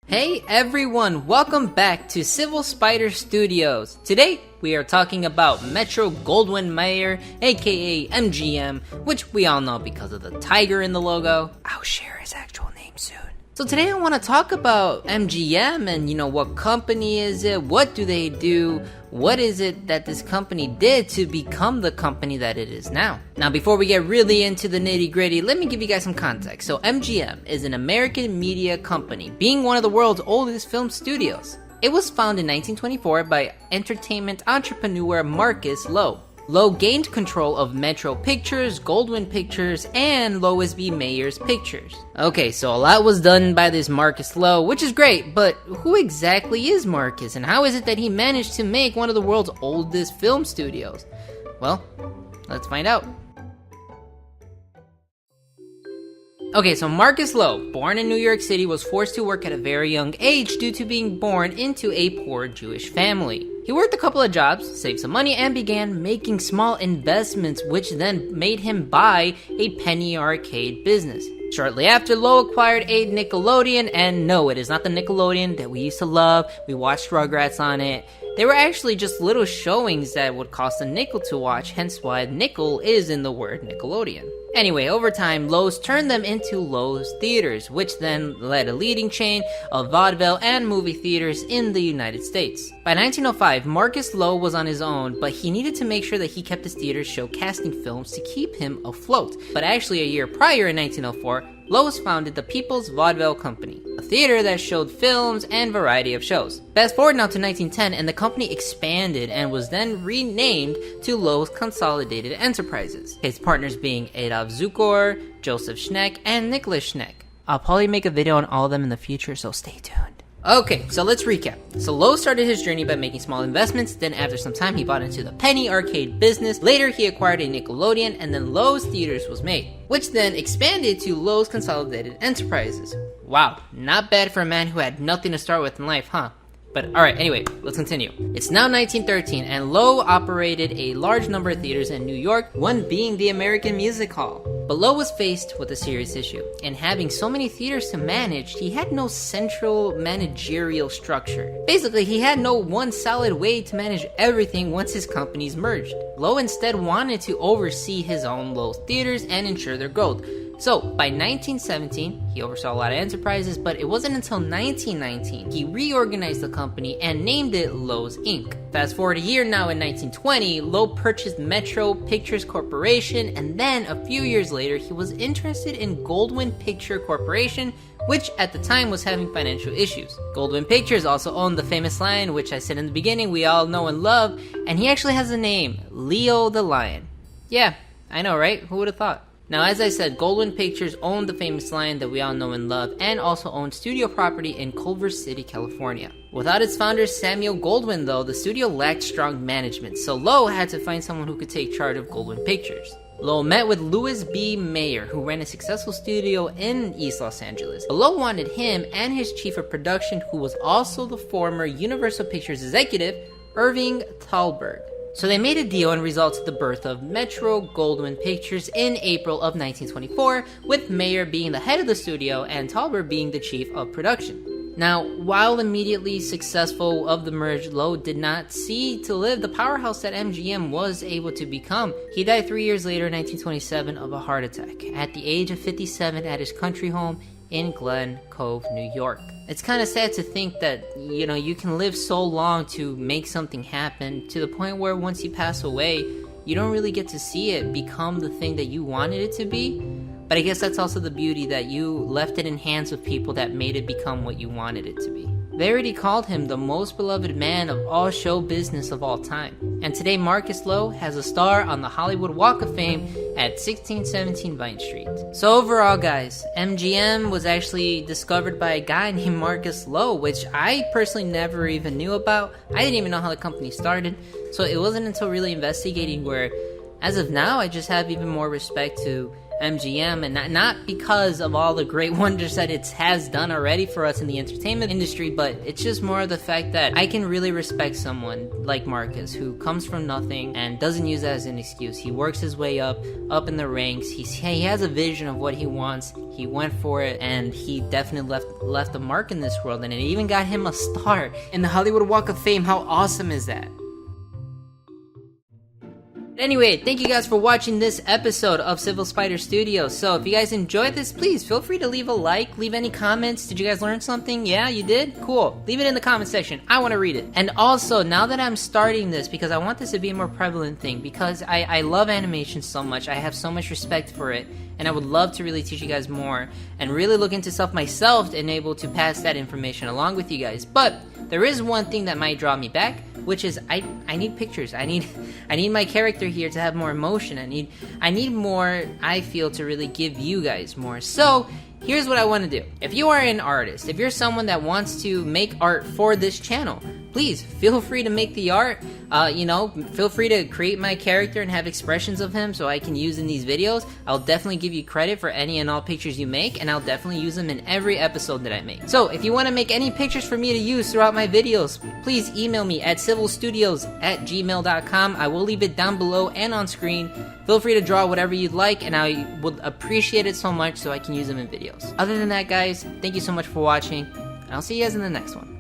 Hey everyone, welcome back to CivilSpider Studios. Today we are talking about Metro-Goldwyn-Mayer, aka MGM, which we all know because of the tiger in the logo. I'll share his actual name soon. So today I want to talk about MGM and what company is it, what do they do, what is it that this company did to become the company that it is now. Now before we get really into the nitty gritty, let me give you guys some context. So MGM is an American media company, being one of the world's oldest film studios. It was founded in 1924 by entertainment entrepreneur Marcus Lowe. Lowe gained control of Metro Pictures, Goldwyn Pictures, and Lois B. Mayer's Pictures. Okay, so a lot was done by this Marcus Lowe, which is great, but who exactly is Marcus, and how is it that he managed to make one of the world's oldest film studios? Well, let's find out. Okay, so Marcus Lowe, born in New York City, was forced to work at a very young age due to being born into a poor Jewish family. He worked a couple of jobs, saved some money, and began making small investments, which then made him buy a penny arcade business. Shortly after, Lowe acquired a Nickelodeon, and no, it is not the Nickelodeon that we used to love. We watched Rugrats on it. They were actually just little showings that would cost a nickel to watch, hence why nickel is in the word Nickelodeon. Anyway, over time, Lowe's turned them into Lowe's Theaters, which then led a leading chain of vaudeville and movie theaters in the United States. By 1905, Marcus Lowe was on his own, but he needed to make sure that he kept his theaters showcasing films to keep him afloat. But actually, a year prior in 1904, Lowe's founded the People's Vaudeville Company, a theater that showed films and variety of shows. Fast forward now to 1910, and the company expanded and was then renamed to Lowe's Consolidated Enterprises, his partners being Adolf Zukor, Joseph Schneck, and Nicholas Schneck. I'll probably make a video on all of them in the future, so stay tuned. Okay, so let's recap. So Lowe started his journey by making small investments, then after some time he bought into the penny arcade business. Later he acquired a Nickelodeon, and then Lowe's Theaters was made, which then expanded to Lowe's Consolidated Enterprises. Wow, not bad for a man who had nothing to start with in life, huh? But alright, anyway, let's continue. It's now 1913, and Lowe operated a large number of theaters in New York, one being the American Music Hall. But Lowe was faced with a serious issue. In having so many theaters to manage, he had no central managerial structure. Basically, he had no one solid way to manage everything once his companies merged. Lowe instead wanted to oversee his own Lowe's Theaters and ensure their growth. So, by 1917, he oversaw a lot of enterprises, but it wasn't until 1919 he reorganized the company and named it Lowe's Inc. Fast forward a year now in 1920, Lowe purchased Metro Pictures Corporation, and then a few years later he was interested in Goldwyn Picture Corporation, which at the time was having financial issues. Goldwyn Pictures also owned the famous lion, which I said in the beginning we all know and love, and he actually has a name, Leo the Lion. Yeah, I know, right? Who would have thought? Now, as I said, Goldwyn Pictures owned the famous lion that we all know and love, and also owned studio property in Culver City, California. Without its founder, Samuel Goldwyn, though, the studio lacked strong management, so Lowe had to find someone who could take charge of Goldwyn Pictures. Lowe met with Lois B. Mayer, who ran a successful studio in East Los Angeles. Lowe wanted him and his chief of production, who was also the former Universal Pictures executive, Irving Thalberg. So they made a deal and resulted in the birth of Metro-Goldwyn Pictures in April of 1924, with Mayer being the head of the studio and Thalberg being the chief of production. Now, while immediately successful of the merge, Lowe did not see to live the powerhouse that MGM was able to become. He died 3 years later in 1927 of a heart attack, at the age of 57 at his country home in Glen Cove, New York. It's kind of sad to think that, you can live so long to make something happen to the point where once you pass away, you don't really get to see it become the thing that you wanted it to be. But I guess that's also the beauty, that you left it in hands of people that made it become what you wanted it to be. Verity called him the most beloved man of all show business of all time. And today Marcus Lowe has a star on the Hollywood Walk of Fame at 1617 Vine Street. So overall, guys, MGM was actually discovered by a guy named Marcus Lowe, which I personally never even knew about. I didn't even know how the company started. So it wasn't until really investigating where, as of now, I just have even more respect to MGM, and not because of all the great wonders that it has done already for us in the entertainment industry, but it's just more of the fact that I can really respect someone like Marcus, who comes from nothing and doesn't use that as an excuse. He works his way up in the ranks. He has a vision of what he wants. He went for it, and he definitely left a mark in this world, and it even got him a star in the Hollywood Walk of Fame. How awesome is that? Anyway, thank you guys for watching this episode of CivilSpider Studios. So if you guys enjoyed this, please feel free to leave a like, leave any comments. Did you guys learn something? Yeah, you did? Cool. Leave it in the comment section. I want to read it. And also, now that I'm starting this, because I want this to be a more prevalent thing, because I love animation so much, I have so much respect for it, and I would love to really teach you guys more and really look into stuff myself and able to pass that information along with you guys. But there is one thing that might draw me back, which is I need pictures. I need my character here to have more emotion. I need more, I feel, to really give you guys more. So here's what I want to do. If you are an artist, if you're someone that wants to make art for this channel, please feel free to make the art. Feel free to create my character and have expressions of him so I can use in these videos. I'll definitely give you credit for any and all pictures you make, and I'll definitely use them in every episode that I make. So if you want to make any pictures for me to use throughout my videos, please email me at civilstudios@gmail.com. I will leave it down below and on screen. Feel free to draw whatever you'd like, and I would appreciate it so much so I can use them in videos. Other than that, guys, thank you so much for watching, and I'll see you guys in the next one.